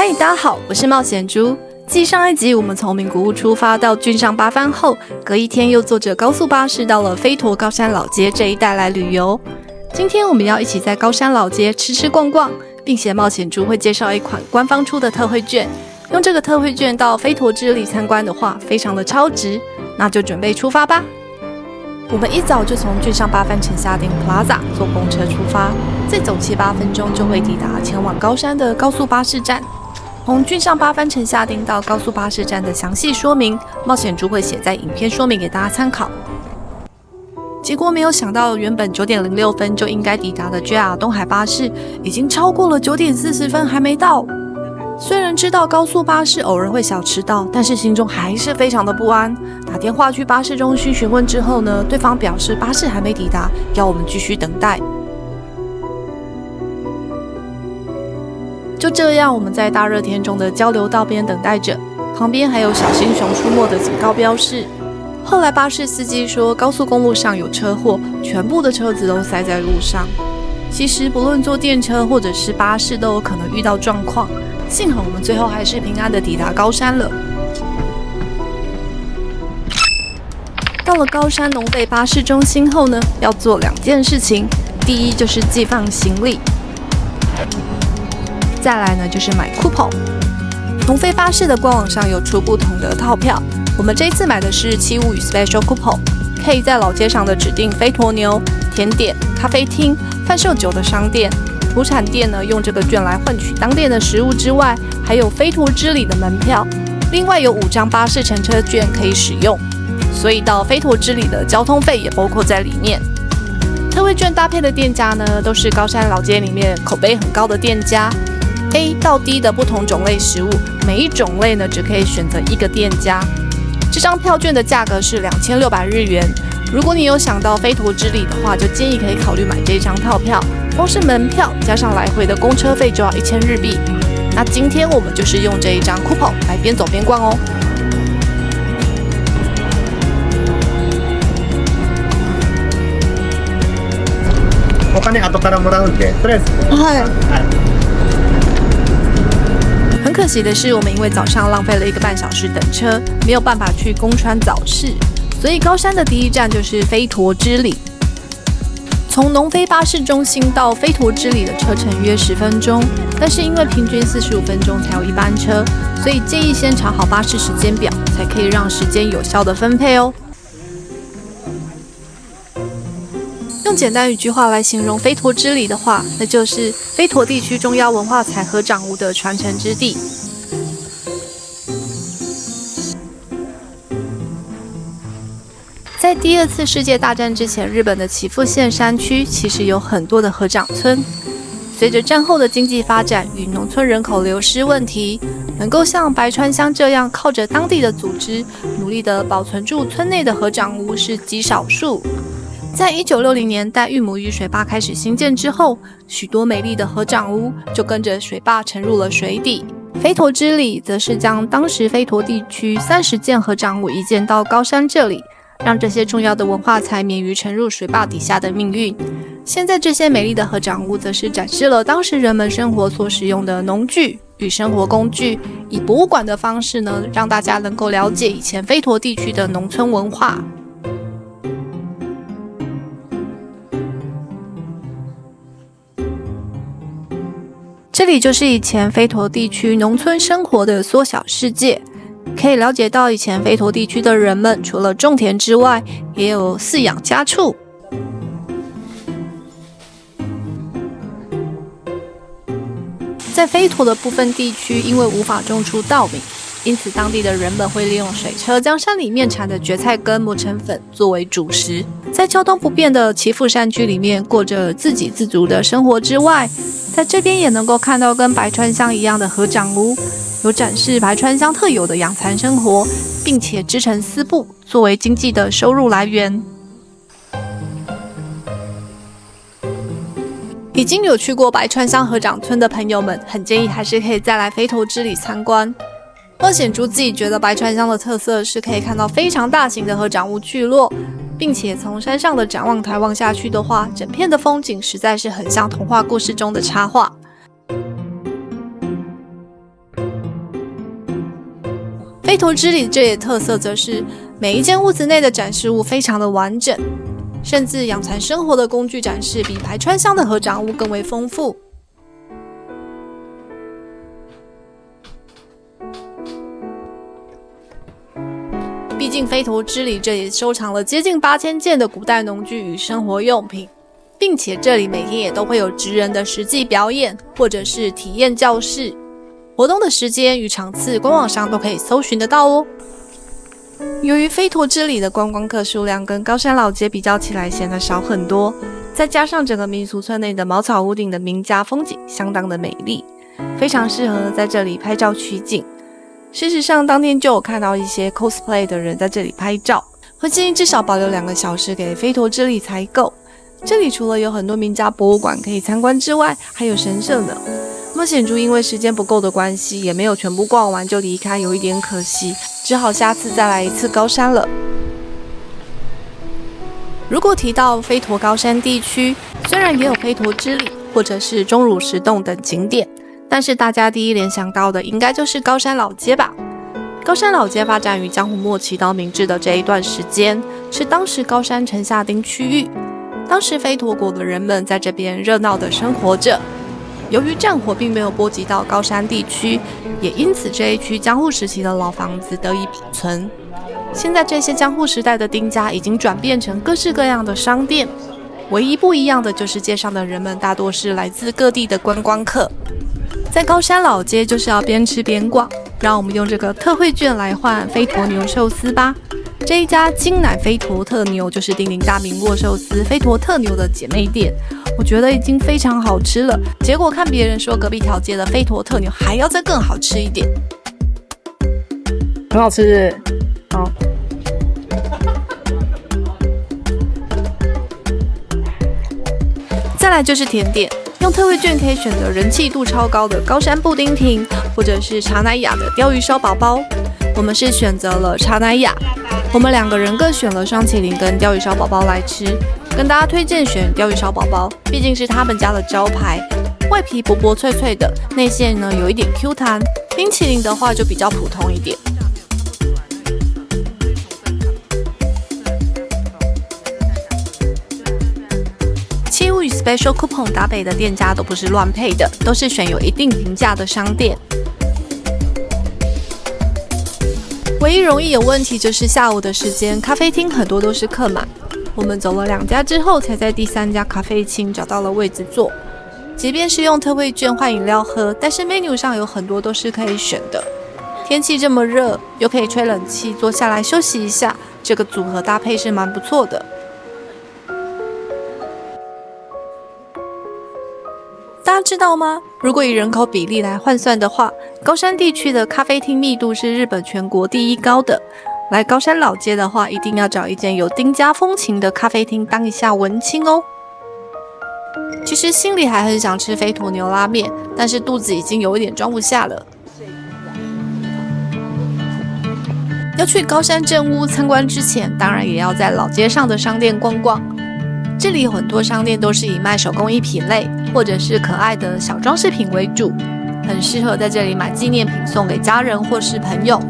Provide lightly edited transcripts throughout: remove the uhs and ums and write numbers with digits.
嗨，大家好，我是冒险猪。继上一集我们从名古屋出发到郡上八幡后，隔一天又坐着高速巴士到了飞陀高山老街这一带来旅游。今天我们要一起在高山老街吃逛逛，并且冒险猪会介绍一款官方出的特惠券，用这个特惠券到飞陀之里参观的话，非常的超值。那就准备出发吧。我们一早就从郡上八幡城下町 Plaza 坐公车出发，再走7-8分钟就会抵达前往高山的高速巴士站。从郡上八幡城下町到高速巴士站的详细说明，冒险猪会写在影片说明给大家参考。结果没有想到，原本9点06分就应该抵达的 JR 东海巴士，已经超过了9点40分还没到。虽然知道高速巴士偶尔会小迟到，但是心中还是非常的不安。打电话去巴士中心询问之后呢，对方表示巴士还没抵达，要我们继续等待。就这样，我们在大热天中的交流道边等待着，旁边还有小型熊出没的警告标示。后来巴士司机说，高速公路上有车祸，全部的车子都塞在路上。其实不论坐电车或者是巴士，都有可能遇到状况。幸好我们最后还是平安的抵达高山了。到了高山农废巴士中心后呢，要做2件事情。第一就是寄放行李，再来呢就是买 coupon。农废巴士的官网上有出不同的套票，我们这一次买的是75与 Special Coupon， 可以在老街上的指定飞陀牛、甜点、咖啡厅、贩售酒的商店、土产店呢，用这个券来换取当店的食物之外，还有飞陀之里的门票，另外有5张巴士乘车券可以使用，所以到飞陀之里的交通费也包括在里面。特惠券搭配的店家呢，都是高山老街里面口碑很高的店家。A 到 D 的不同种类食物，每一种类呢只可以选择1个店家。这张票券的价格是2600日元。如果你有想到飞陀之里的话，就建议可以考虑买这张套票。光是门票加上来回的公车费就要1000日币。那今天我们就是用这一張 coupon 来边走边逛哦。お金後からもらうんで、とりあえず。很可惜的是，我们因为早上浪费了1个半小时等车，没有办法去宫川早市，所以高山的第一站就是飞陀之里。从农飞巴士中心到飞陀之里的车程约10分钟，但是因为平均45分钟才有1班车，所以建议先查好巴士时间表，才可以让时间有效的分配哦。用简单语句话来形容飞陀之里的话，那就是飞陀地区重要文化财合掌屋的传承之地。在第2次世界大战之前，日本的岐阜县山区其实有很多的合掌村。随着战后的经济发展与农村人口流失问题，能够像白川乡这样靠着当地的组织努力地保存住村内的合掌屋是极少数。在1960年代，玉母屿水坝开始兴建之后，许多美丽的合掌屋就跟着水坝沉入了水底。飞陀之里则是将当时飞陀地区30件合掌屋移建到高山这里，让这些重要的文化财免于沉入水坝底下的命运。现在这些美丽的合掌屋则是展示了当时人们生活所使用的农具与生活工具，以博物馆的方式呢，让大家能够了解以前飞陀地区的农村文化。这里就是以前飞陀地区农村生活的缩小世界，可以了解到以前飞陀地区的人们除了种田之外，也有饲养家畜。在飞陀的部分地区，因为无法种出稻米，因此当地的人们会利用水车将山里面产的蕨菜根磨成粉作为主食。在交通不便的岐阜山区里面过着自给自足的生活之外，在这边也能够看到跟白川乡一样的合掌屋，有展示白川乡特有的养蚕生活，并且织成丝布作为经济的收入来源。已经有去过白川乡合掌村的朋友们，很建议还是可以再来飞陀之里参观。冒险猪自己觉得白川乡的特色是可以看到非常大型的合掌屋聚落，并且从山上的展望台望下去的话，整片的风景实在是很像童话故事中的插画。飞陀之里这里的特色则是每一间屋子内的展示物非常的完整，甚至养蚕生活的工具展示比排川乡的合掌屋更为丰富。毕竟飞陀之里这里收藏了接近8000件的古代农具与生活用品，并且这里每天也都会有职人的实际表演或者是体验教室，活动的时间与场次官网上都可以搜寻得到哦。由于飞陀之里的观光客数量跟高山老街比较起来显得少很多，再加上整个民俗村内的茅草屋顶的名家风景相当的美丽，非常适合在这里拍照取景。事实上，当天就有看到一些 cosplay 的人在这里拍照，会建议至少保留2个小时给飞陀之里才够。这里除了有很多名家博物馆可以参观之外，还有神社呢。冒险猪因为时间不够的关系，也没有全部逛完就离开，有一点可惜，只好下次再来一次高山了。如果提到飞陀高山地区，虽然也有飞陀之里或者是钟乳石洞等景点，但是大家第一联想到的应该就是高山老街吧。高山老街发展于江户末期到明治的这一段时间，是当时高山城下町区域。当时飞陀国的人们在这边热闹的生活着。由于战火并没有波及到高山地区，也因此这一区江户时期的老房子得以保存。现在这些江户时代的町家已经转变成各式各样的商店，唯一不一样的就是街上的人们大多是来自各地的观光客。在高山老街就是要边吃边逛，让我们用这个特惠券来换飞陀牛寿司吧。这一家金乃飞陀特牛就是鼎鼎大名握寿司飞陀特牛的姐妹店，我觉得已经非常好吃了，结果看别人说隔壁条街的飞陀特牛还要再更好吃一点。很好吃，好。再来就是甜点，用特惠券可以选择人气度超高的高山布丁亭，或者是茶乃雅的鲷鱼烧宝宝。我们是选择了茶乃雅，我们2个人各选了双麒麟跟鲷鱼烧宝宝来吃，跟大家推荐选鲷鱼烧宝宝，毕竟是他们家的招牌，外皮薄薄脆脆的，内馅呢有一点 Q 弹。冰淇淋的话就比较普通一点。七物与 Special Coupon 搭配的店家都不是乱配的，都是选有一定评价的商店。唯一容易有问题就是下午的时间，咖啡厅很多都是客满。我们走了2家之后，才在第3家咖啡厅找到了位置坐。即便是用特惠券换饮料喝，但是 menu 上有很多都是可以选的。天气这么热，又可以吹冷气，坐下来休息一下，这个组合搭配是蛮不错的。大家知道吗？如果以人口比例来换算的话，高山地区的咖啡厅密度是日本全国第1高的。来高山老街的话，一定要找一间有町家风情的咖啡厅当一下文青哦。其实心里还很想吃飞陀牛拉面，但是肚子已经有一点装不下了。要去高山镇屋参观之前，当然也要在老街上的商店逛逛。这里有很多商店都是以卖手工艺品类或者是可爱的小装饰品为主，很适合在这里买纪念品送给家人或是朋友。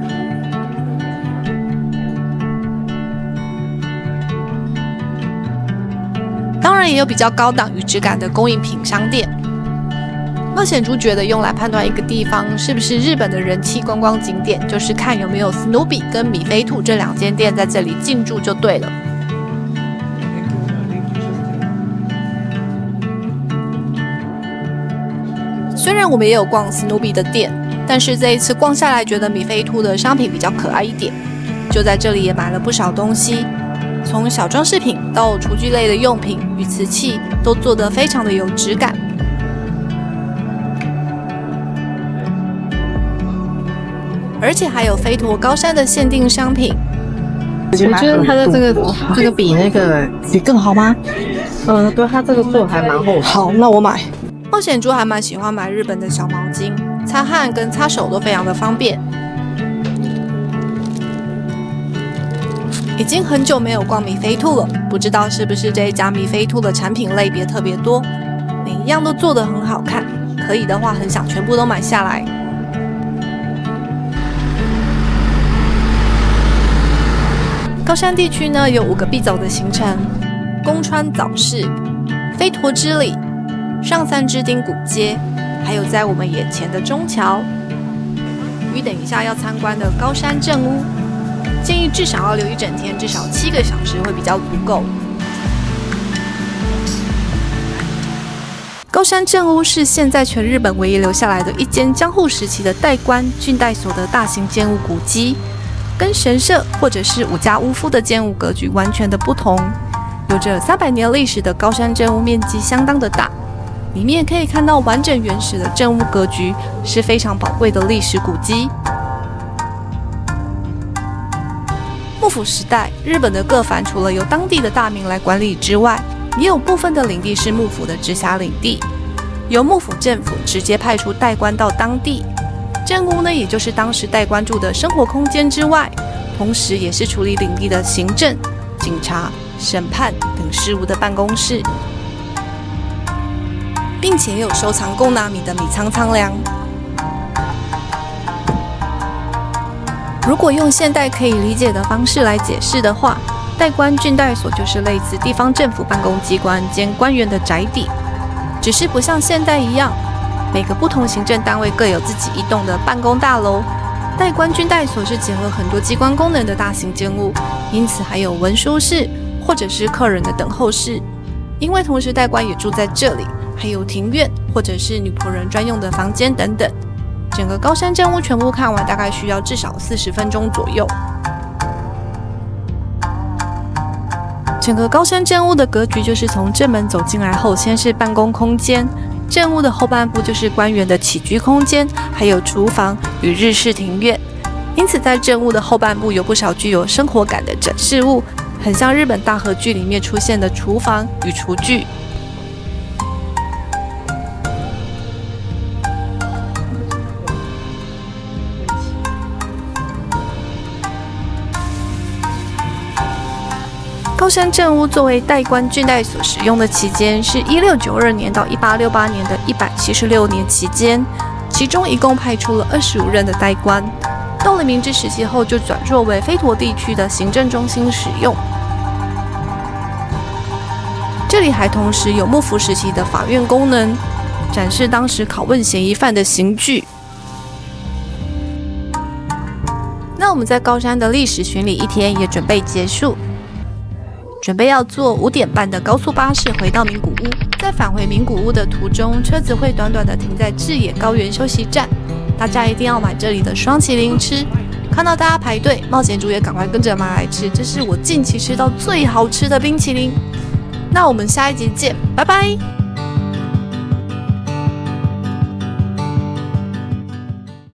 当然也有比较高档与质感的工艺品商店。冒险猪觉得用来判断一个地方是不是日本的人气观光景点，就是看有没有 Snoopy 跟米菲兔这2间店在这里进驻就对了。虽然我们也有逛 Snoopy 的店，但是这一次逛下来觉得米菲兔的商品比较可爱一点，就在这里也买了不少东西，从小装饰品到厨具类的用品与瓷器都做得非常的有质感。而且还有飞陀高山的限定商品。我觉得它的这个比那个比更好吗？对，它这个做还蛮厚。好，那我买。冒险猪还蛮喜欢买日本的小毛巾，擦汗跟擦手都非常的方便。已经很久没有逛米菲兔了，不知道是不是这一家米菲兔的产品类别特别多，每一样都做得很好看，可以的话很想全部都买下来。高山地区呢有5个必走的行程：宫川早市、飞陀之里、上三之町古街，还有在我们眼前的中桥。与等一下要参观的高山正屋，建议至少要留一整天，至少7个小时会比较足够。高山正屋是现在全日本唯一留下来的一间江户时期的代官郡代所的大型建物古迹，跟神社或者是武家屋夫的建物格局完全的不同。有着300年历史的高山正屋面积相当的大，里面可以看到完整原始的正屋格局，是非常宝贵的历史古迹。幕府时代，日本的各藩除了由当地的大名来管理之外，也有部分的领地是幕府的直辖领地，由幕府政府直接派出代官到当地。正屋呢，也就是当时代官住的生活空间之外，同时也是处理领地的行政、警察、审判等事务的办公室，并且有收藏贡拿米的米仓仓粮。如果用现代可以理解的方式来解释的话，代官郡代所就是类似地方政府办公机关兼官员的宅邸，只是不像现代一样，每个不同行政单位各有自己一栋的办公大楼。代官郡代所是结合很多机关功能的大型建物，因此还有文书室或者是客人的等候室。因为同时代官也住在这里，还有庭院或者是女仆人专用的房间等等。整个高山正屋全部看完大概需要至少40分钟左右。整个高山正屋的格局就是从正门走进来后，先是办公空间，正屋的后半部就是官员的起居空间，还有厨房与日式庭院。因此在正屋的后半部有不少具有生活感的展示物，很像日本大河剧里面出现的厨房与厨具。高山正屋作为代官郡代所使用的期间是1692年到1868年的176年期间，其中一共派出了25任的代官。到了明治时期后，就转作为飞陀地区的行政中心使用。这里还同时有幕府时期的法院功能，展示当时拷问嫌疑犯的刑具。那我们在高山的历史巡礼1天也准备结束。准备要坐5点半的高速巴士回到名古屋，在返回名古屋的途中，车子会短短的停在志野高原休息站，大家一定要买这里的双麒麟吃。看到大家排队，冒险主也赶快跟着买来吃，这是我近期吃到最好吃的冰淇淋。那我们下一集见，拜拜。